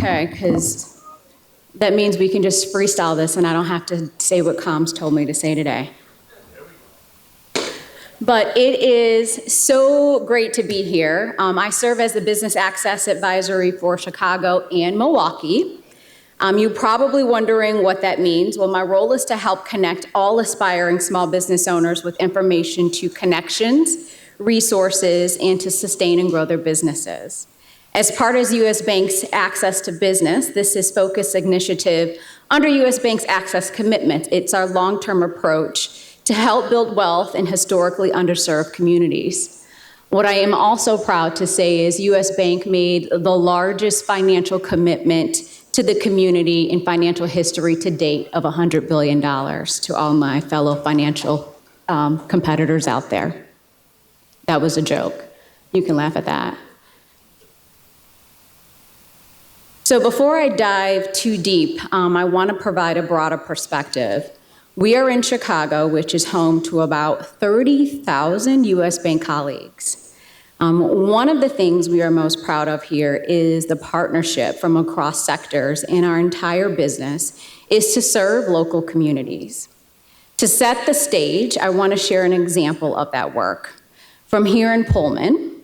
Okay, because that means we can just freestyle this and I don't have to say what comms told me to say today. But it is so great to be here. I serve as the Business Access Advisory for Chicago and Milwaukee. You're probably wondering what that means. Well, my role is to help connect all aspiring small business owners with information to connections, resources, and to sustain and grow their businesses. As part of U.S. Bank's Access to Business, this is focused initiative under U.S. Bank's Access Commitment. It's our long-term approach to help build wealth in historically underserved communities. What I am also proud to say is U.S. Bank made the largest financial commitment to the community in financial history to date of $100 billion to all my fellow financial competitors out there. That was a joke. You can laugh at that. So before I dive too deep, I want to provide a broader perspective. We are in Chicago, which is home to about 30,000 U.S. Bank colleagues. One of the things we are most proud of here is the partnership from across sectors, and our entire business is to serve local communities. To set the stage, I want to share an example of that work. From here in Pullman,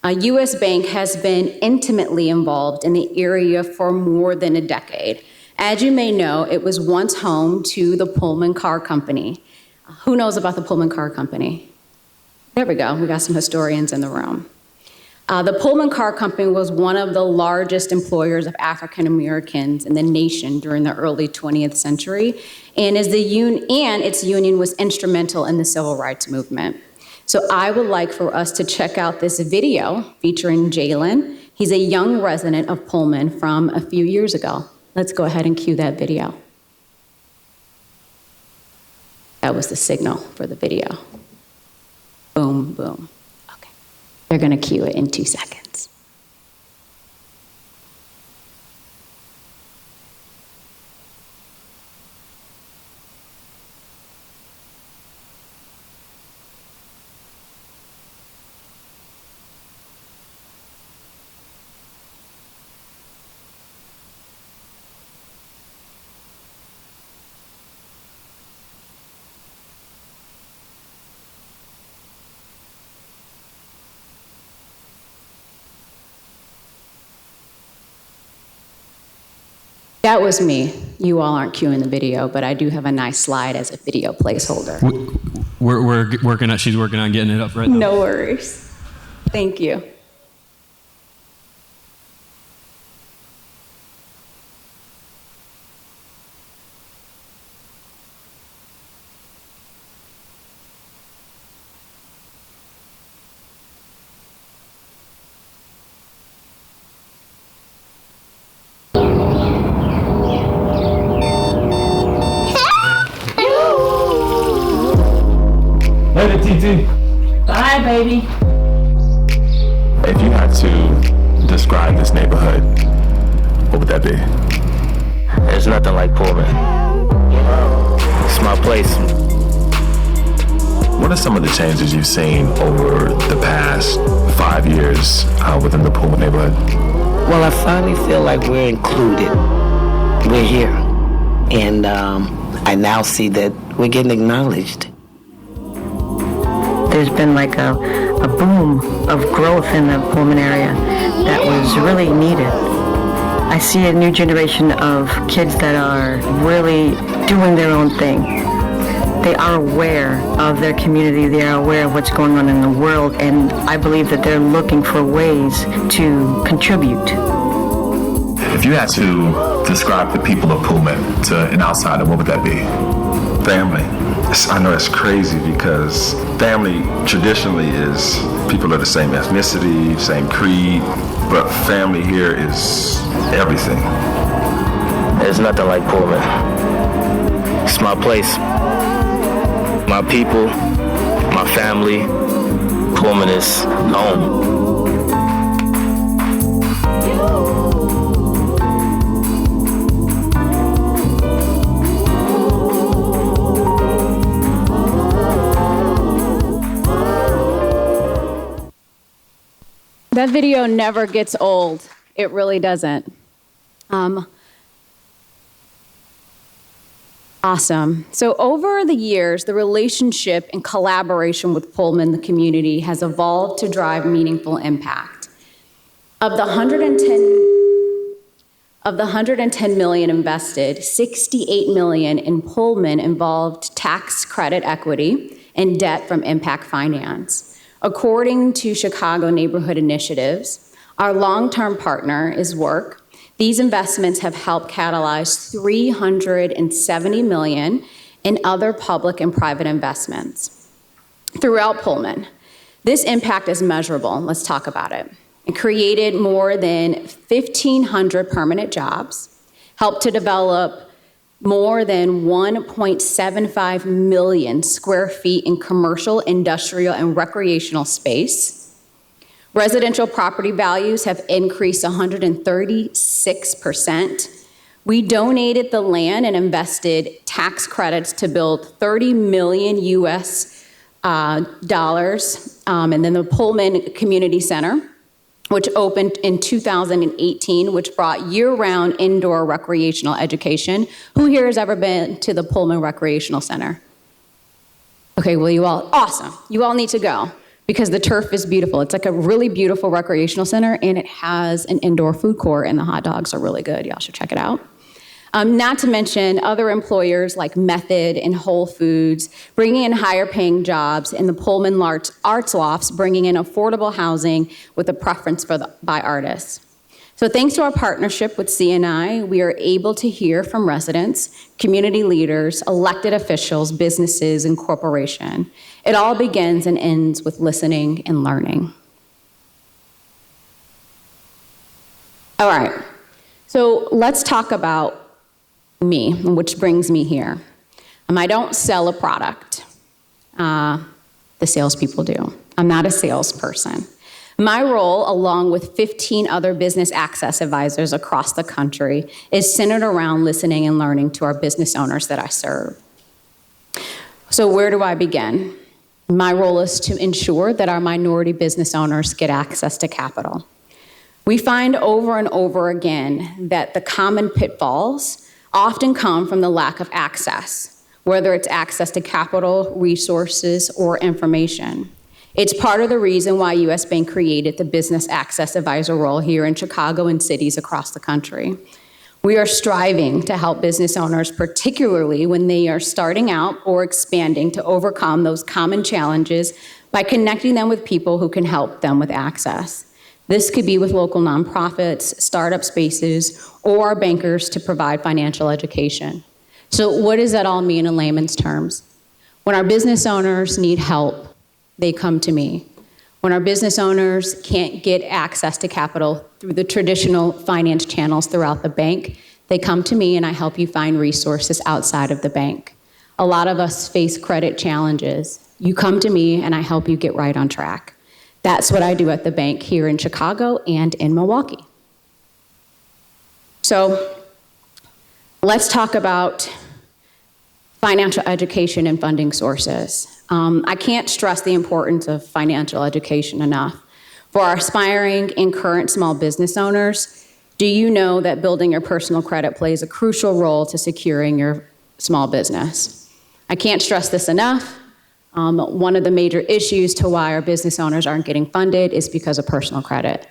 U.S. Bank has been intimately involved in the area for more than a decade. As you may know, it was once home to the Pullman Car Company. Who knows about the Pullman Car Company? There we go, we got some historians in the room. The Pullman Car Company was one of the largest employers of African Americans in the nation during the early 20th century, and its union was instrumental in the civil rights movement. So I would like for us to check out this video featuring Jalen. He's a young resident of Pullman from a few years ago. Let's go ahead and cue that video. That was the signal for the video. Boom, boom. Okay. They're going to cue it in 2 seconds. That was me. You all aren't cueing the video, but I do have a nice slide as a video placeholder. She's working on getting it up right now. No worries. Thank you. Bye, baby. If you had to describe this neighborhood, what would that be? There's nothing like Pullman. It's my place. What are some of the changes you've seen over the past 5 years within the Pullman neighborhood? Well, I finally feel like we're included. We're here. And I now see that we're getting acknowledged. There's been like a boom of growth in the Pullman area that was really needed. I see a new generation of kids that are really doing their own thing. They are aware of their community, they are aware of what's going on in the world, and I believe that they're looking for ways to contribute. If you had to describe the people of Pullman to an outsider, what would that be? Family. I know it's crazy because family traditionally is people of the same ethnicity, same creed, but family here is everything. There's nothing like Pullman. It's my place. My people, my family. Pullman is home. That video never gets old. It really doesn't. Awesome. So over the years, the relationship and collaboration with Pullman, the community, has evolved to drive meaningful impact. Of the 110 million invested, 68 million in Pullman involved tax credit equity and debt from impact finance. According to Chicago Neighborhood Initiatives, our long-term partner is Work. These investments have helped catalyze 370 million in other public and private investments throughout Pullman. This impact is measurable. Let's talk about it. It created more than 1,500 permanent jobs, helped to develop more than 1.75 million square feet in commercial, industrial, and recreational space. Residential property values have increased 136%. We donated the land and invested tax credits to build 30 million US dollars, and then the Pullman Community Center, which opened in 2018, which brought year-round indoor recreational education. Who here has ever been to the Pullman Recreational Center? Okay, well, you all, awesome. You all need to go because the turf is beautiful. It's like a really beautiful recreational center, and it has an indoor food court, and the hot dogs are really good. Y'all should check it out. Not to mention other employers like Method and Whole Foods, bringing in higher paying jobs, and the Pullman Arts Lofts, bringing in affordable housing with a preference by artists. So thanks to our partnership with CNI, we are able to hear from residents, community leaders, elected officials, businesses, and corporations. It all begins and ends with listening and learning. All right, so let's talk about me, which brings me here. I don't sell a product. The salespeople do. I'm not a salesperson. My role, along with 15 other business access advisors across the country, is centered around listening and learning to our business owners that I serve. So where do I begin? My role is to ensure that our minority business owners get access to capital. We find over and over again that the common pitfalls often come from the lack of access, whether it's access to capital, resources, or information. It's part of the reason why U.S. Bank created the Business Access Advisor role here in Chicago and cities across the country. We are striving to help business owners, particularly when they are starting out or expanding, to overcome those common challenges by connecting them with people who can help them with access. This could be with local nonprofits, startup spaces, or our bankers to provide financial education. So what does that all mean in layman's terms? When our business owners need help, they come to me. When our business owners can't get access to capital through the traditional finance channels throughout the bank, they come to me and I help you find resources outside of the bank. A lot of us face credit challenges. You come to me and I help you get right on track. That's what I do at the bank here in Chicago and in Milwaukee. So let's talk about financial education and funding sources. I can't stress the importance of financial education enough. For our aspiring and current small business owners, do you know that building your personal credit plays a crucial role to securing your small business? I can't stress this enough. One of the major issues to why our business owners aren't getting funded is because of personal credit.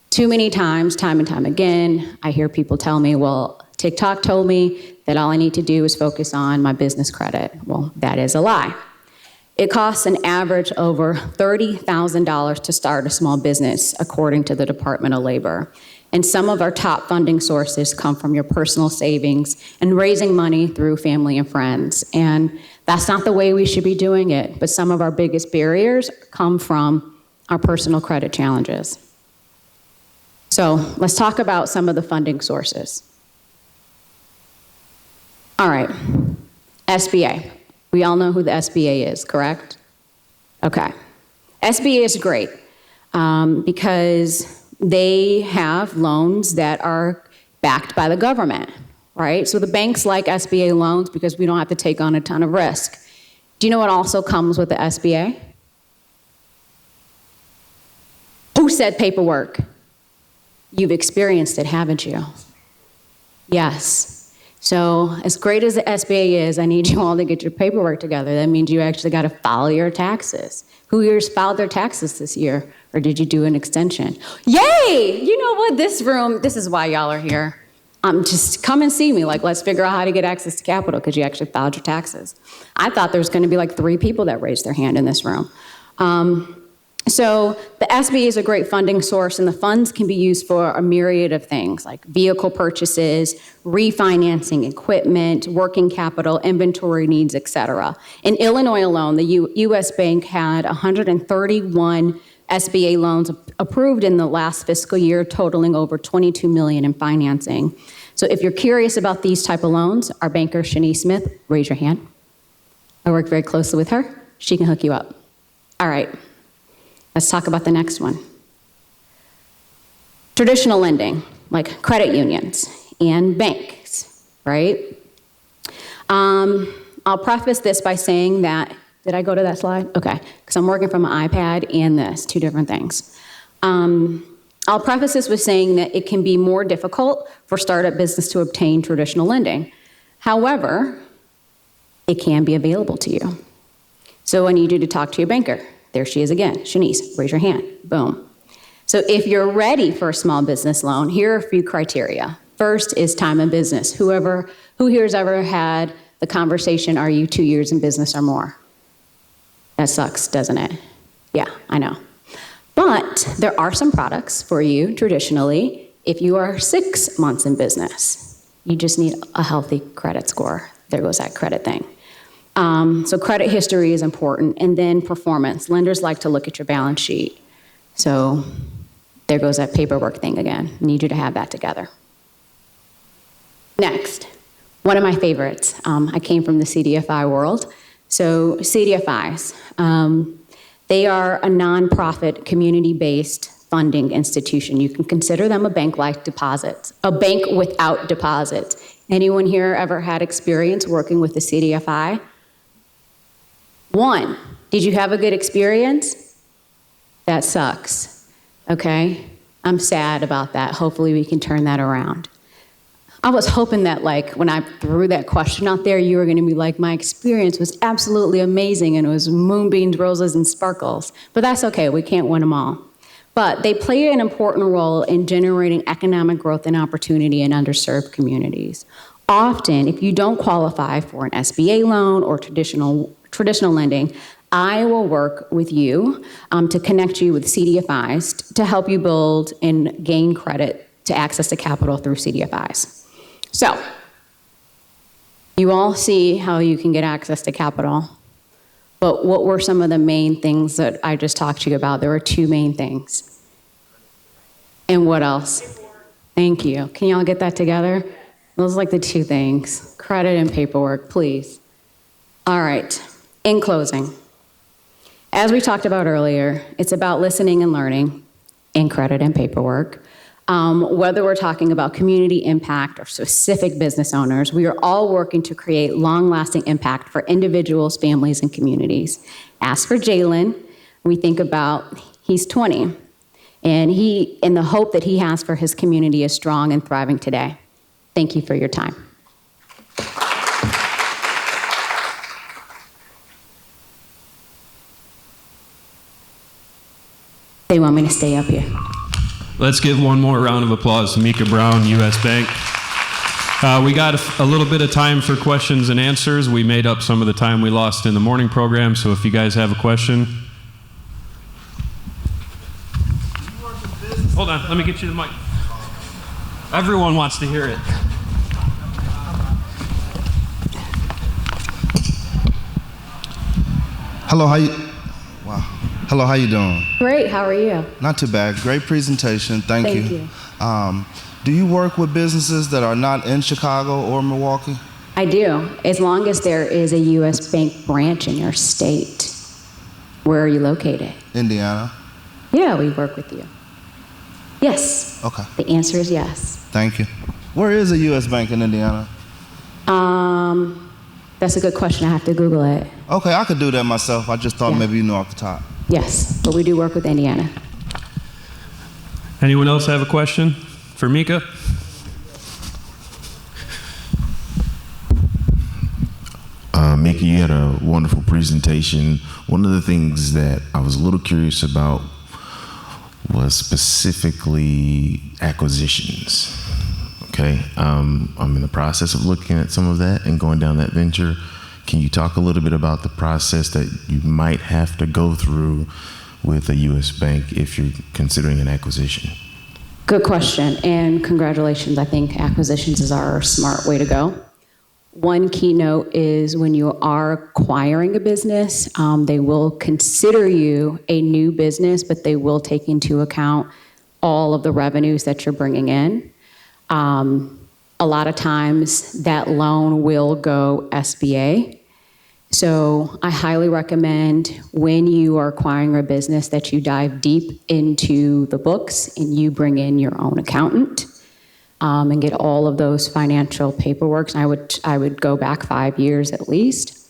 Too many times, time and time again, I hear people tell me, well, TikTok told me that all I need to do is focus on my business credit. Well, that is a lie. It costs an average over $30,000 to start a small business, according to the Department of Labor. And some of our top funding sources come from your personal savings and raising money through family and friends. And that's not the way we should be doing it, but some of our biggest barriers come from our personal credit challenges. So let's talk about some of the funding sources. All right, SBA. We all know who the SBA is, correct? Okay. SBA is great because they have loans that are backed by the government, right? So the banks like SBA loans because we don't have to take on a ton of risk. Do you know what also comes with the SBA? Who said paperwork? You've experienced it, haven't you? Yes. So as great as the SBA is, I need you all to get your paperwork together. That means you actually got to file your taxes. Who here's filed their taxes this year? Or did you do an extension? Yay! You know what? This is why y'all are here. Just come and see me. Like, let's figure out how to get access to capital because you actually filed your taxes. I thought there was going to be like 3 people that raised their hand in this room. So the SBA is a great funding source, and the funds can be used for a myriad of things like vehicle purchases, refinancing equipment, working capital, inventory needs, et cetera. In Illinois alone, the U.S. Bank had 131 SBA loans approved in the last fiscal year, totaling over $22 million in financing. So if you're curious about these type of loans, our banker, Shanice Smith, raise your hand. I work very closely with her. She can hook you up. All right. Let's talk about the next one. Traditional lending, like credit unions and banks, right? I'll preface this by saying that, did I go to that slide? Okay, because I'm working from an iPad and this, 2 different things. I'll preface this with saying that it can be more difficult for startup business to obtain traditional lending. However, it can be available to you. So I need you to talk to your banker. There she is again. Shanice, raise your hand. Boom. So if you're ready for a small business loan, here are a few criteria. First is time in business. Who here has ever had the conversation, are you 2 years in business or more? That sucks, doesn't it? Yeah, I know. But there are some products for you traditionally if you are 6 months in business. You just need a healthy credit score. There goes that credit thing. So credit history is important, and then performance. Lenders like to look at your balance sheet. So there goes that paperwork thing again. Need you to have that together. Next, one of my favorites. I came from the CDFI world. So CDFIs, they are a nonprofit, community-based funding institution. You can consider them a bank like deposits, a bank without deposits. Anyone here ever had experience working with the CDFI? 1, did you have a good experience? That sucks, okay? I'm sad about that. Hopefully we can turn that around. I was hoping that like when I threw that question out there, you were gonna be like, my experience was absolutely amazing and it was moonbeams, roses, and sparkles. But that's okay, we can't win them all. But they play an important role in generating economic growth and opportunity in underserved communities. Often, if you don't qualify for an SBA loan or traditional lending, I will work with you to connect you with CDFIs to help you build and gain credit to access to capital through CDFIs. So, you all see how you can get access to capital, but what were some of the main things that I just talked to you about? There were 2 main things. And what else? Thank you. Can y'all get that together? Those are like the 2 things. Credit and paperwork, please. All right. In closing, as we talked about earlier, it's about listening and learning in credit and paperwork. Whether we're talking about community impact or specific business owners, we are all working to create long-lasting impact for individuals, families, and communities. As for Jalen, we think about he's 20, and the hope that he has for his community is strong and thriving today. Thank you for your time. They want me to stay up here. Let's give one more round of applause to Micae Brown, U.S. Bank. We got a little bit of time for questions and answers. We made up some of the time we lost in the morning program, so if you guys have a question. Hold on, let me get you the mic. Everyone wants to hear it. Hello, Hello, how you doing? Great, how are you? Not too bad. Great presentation. Thank you. Thank you. Do you work with businesses that are not in Chicago or Milwaukee? I do, as long as there is a U.S. Bank branch in your state. Where are you located? Indiana. Yeah, we work with you. Yes. Okay. The answer is yes. Thank you. Where is a U.S. Bank in Indiana? That's a good question. I have to Google it. Okay, I could do that myself. I just thought Yeah. maybe you knew off the top. Yes, but we do work with Indiana. Anyone else have a question for Micae? Micae, you had a wonderful presentation. One of the things that I was a little curious about was specifically acquisitions. Okay, I'm in the process of looking at some of that and going down that venture. Can you talk a little bit about the process that you might have to go through with a U.S. bank if you're considering an acquisition? Good question, and congratulations. I think acquisitions is our smart way to go. One keynote is when you are acquiring a business, they will consider you a new business, but they will take into account all of the revenues that you're bringing in. A lot of times that loan will go SBA. So I highly recommend when you are acquiring a business that you dive deep into the books and you bring in your own accountant and get all of those financial paperwork. And I would go back 5 years at least.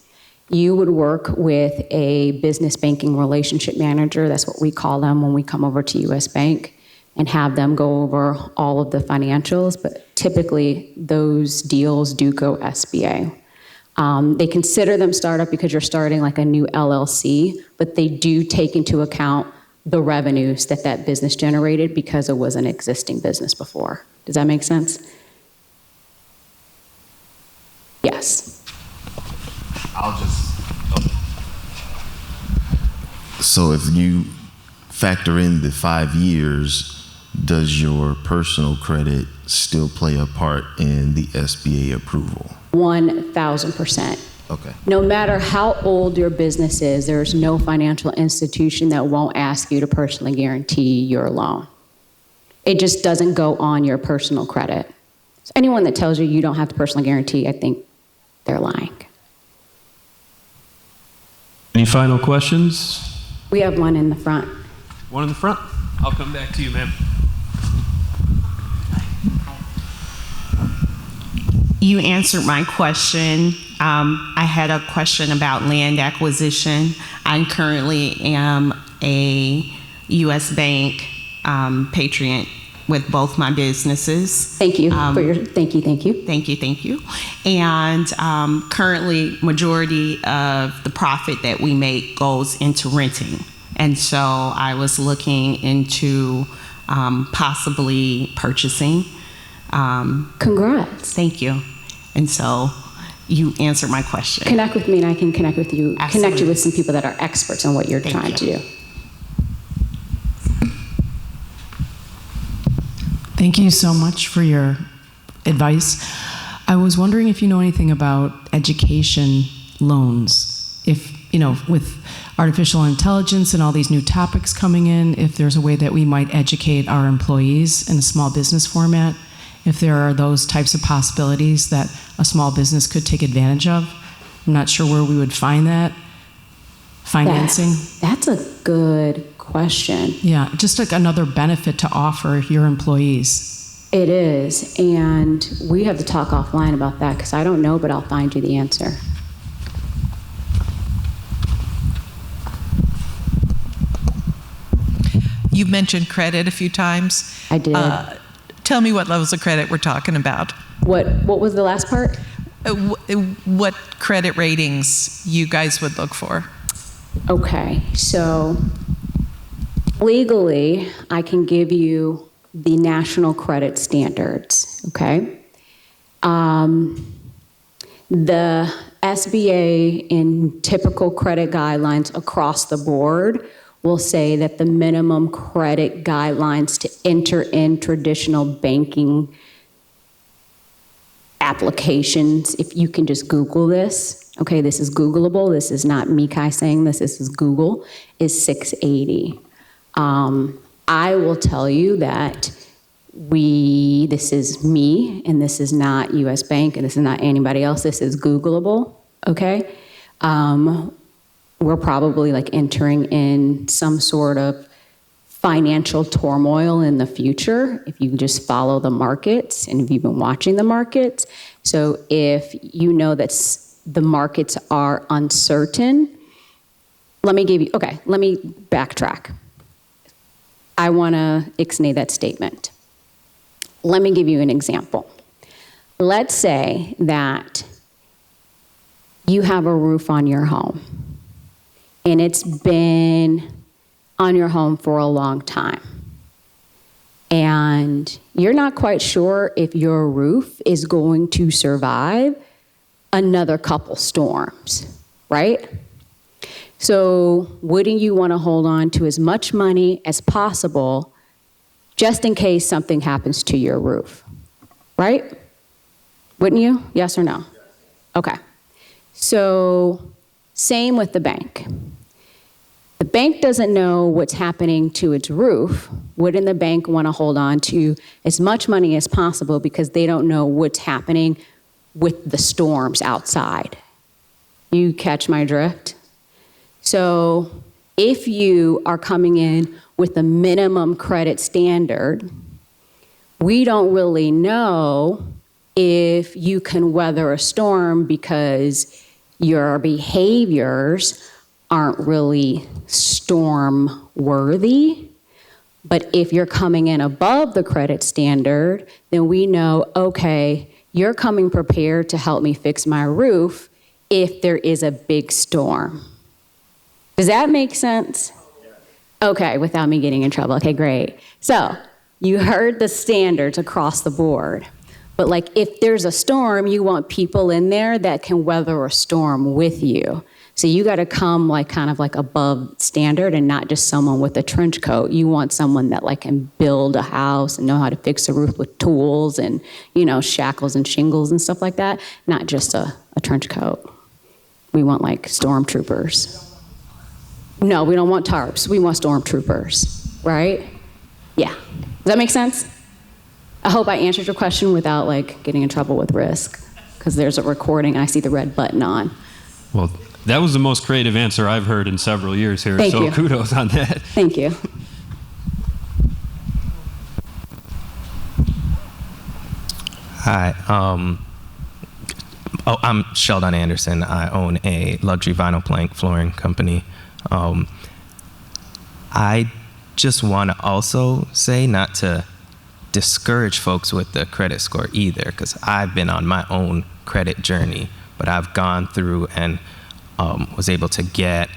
You would work with a business banking relationship manager. That's what we call them when we come over to U.S. Bank, and have them go over all of the financials. But typically those deals do go SBA. They consider them startup because you're starting like a new LLC, but they do take into account the revenues that that business generated because it was an existing business before. Does that make sense? Yes. So if you factor in the 5 years, does your personal credit still play a part in the SBA approval? 1,000%. Okay. No matter how old your business is, there's no financial institution that won't ask you to personally guarantee your loan. It just doesn't go on your personal credit. So anyone that tells you you don't have to personally guarantee, I think they're lying. Any final questions? We have one in the front. One in the front. I'll come back to you, ma'am. You answered my question. I had a question about land acquisition. I currently am a U.S. Bank patriot with both my businesses. Thank you for your, thank you. Thank you. And currently, majority of the profit that we make goes into renting. And so I was looking into possibly purchasing. Congrats. Thank you. And so you answered my question. Connect with me and I can connect with you. Absolutely. Connect you with some people that are experts on what you're trying to do. Thank you so much for your advice. I was wondering if you know anything about education loans. If, with artificial intelligence and all these new topics coming in, if there's a way that we might educate our employees in a small business format, if there are those types of possibilities that a small business could take advantage of. I'm not sure where we would find that financing. That's a good question. Yeah, just like another benefit to offer your employees. It is, and we have to talk offline about that because I don't know, but I'll find you the answer. You've mentioned credit a few times. I did. Tell me what levels of credit we're talking about. What was the last part? What credit ratings you guys would look for? Okay, so legally, I can give you the national credit standards, okay? The SBA in typical credit guidelines across the board will say that the minimum credit guidelines to enter in traditional banking applications, if you can just Google this, okay, this is Googleable, this is not Micae saying this is Google, is 680. I will tell you that this is me, and this is not U.S. Bank, and this is not anybody else, this is Googleable, okay? We're probably like entering in some sort of financial turmoil in the future if you just follow the markets and if you've been watching the markets. So if you know that the markets are uncertain, let me backtrack. I want to ixnay that statement. Let me give you an example. Let's say that you have a roof on your home, and it's been on your home for a long time, and you're not quite sure if your roof is going to survive another couple storms, right? So wouldn't you want to hold on to as much money as possible just in case something happens to your roof, right? Wouldn't you? Yes or no? Okay. So same with the bank. The bank doesn't know what's happening to its roof. Wouldn't the bank want to hold on to as much money as possible because they don't know what's happening with the storms outside? You catch my drift? So if you are coming in with a minimum credit standard, we don't really know if you can weather a storm because your behaviors aren't really storm worthy. But if you're coming in above the credit standard, then we know, okay, you're coming prepared to help me fix my roof if there is a big storm. Does that make sense? Okay, without me getting in trouble. Okay, great. So you heard the standards across the board. But like if there's a storm, you want people in there that can weather a storm with you. So you got to come like kind of like above standard and not just someone with a trench coat. You want someone that like can build a house and know how to fix a roof with tools and, you know, shackles and shingles and stuff like that, not just a trench coat. We want like stormtroopers. No, we don't want tarps. We want stormtroopers, right? Yeah. Does that make sense? I hope I answered your question without like getting in trouble with risk, because there's a recording and I see the red button on. Well, that was the most creative answer I've heard in several years here, Thank you. Kudos on that. Thank you. Hi, I'm Sheldon Anderson. I own a luxury vinyl plank flooring company. I just want to also say not to discourage folks with the credit score either, because I've been on my own credit journey, but I've gone through and was able to get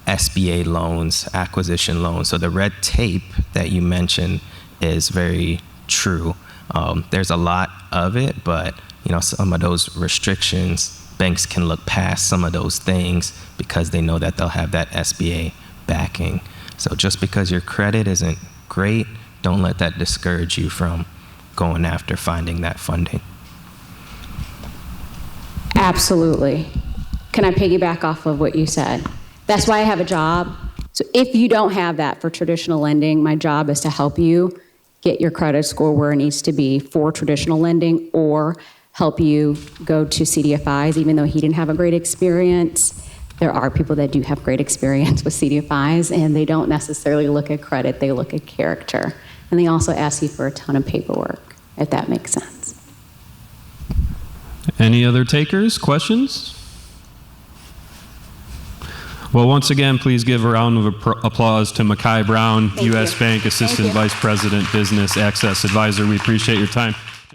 SBA loans, acquisition loans. So the red tape that you mentioned is very true. There's a lot of it, but you know, some of those restrictions, banks can look past some of those things because they know that they'll have that SBA backing. So just because your credit isn't great, don't let that discourage you from going after finding that funding. Absolutely. Can I piggyback off of what you said? That's why I have a job. So if you don't have that for traditional lending, my job is to help you get your credit score where it needs to be for traditional lending, or help you go to CDFIs. Even though he didn't have a great experience, there are people that do have great experience with CDFIs, and they don't necessarily look at credit, they look at character. And they also ask you for a ton of paperwork, if that makes sense. Any other takers, questions? Well, once again, please give a round of applause to Micae Brown, U.S. Bank Assistant Vice President, Business Access Advisor. We appreciate your time.